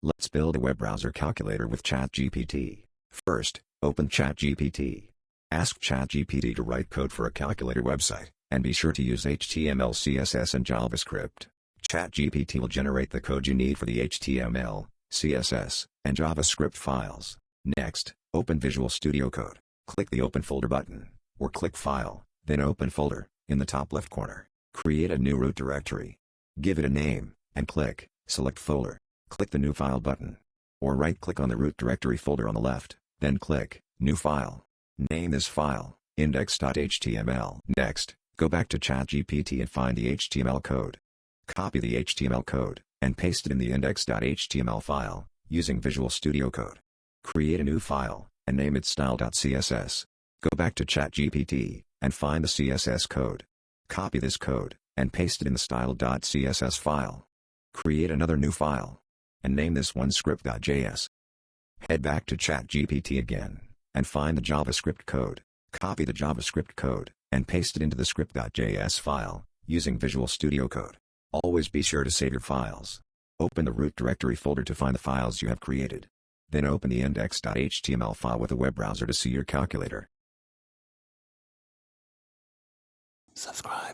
Let's build a web browser calculator with ChatGPT. First, open ChatGPT. Ask ChatGPT to write code for a calculator website, and be sure to use HTML, CSS and JavaScript. ChatGPT will generate the code you need for the HTML, CSS, and JavaScript files. Next, open Visual Studio Code. Click the Open Folder button, or click File, then Open Folder, in the top left corner. Create a new root directory. Give it a name, and click Select Folder. Click the New File button. Or right-click on the root directory folder on the left, then click New File. Name this file index.html. Next, go back to ChatGPT and find the HTML code. Copy the HTML code, and paste it in the index.html file, using Visual Studio Code. Create a new file, and name it style.css. Go back to ChatGPT, and find the CSS code. Copy this code, and paste it in the style.css file. Create another new file, and name this one script.js. Head back to ChatGPT again, and find the JavaScript code. Copy the JavaScript code, and paste it into the script.js file, using Visual Studio Code. Always be sure to save your files. Open the root directory folder to find the files you have created. Then open the index.html file with a web browser to see your calculator. Subscribe.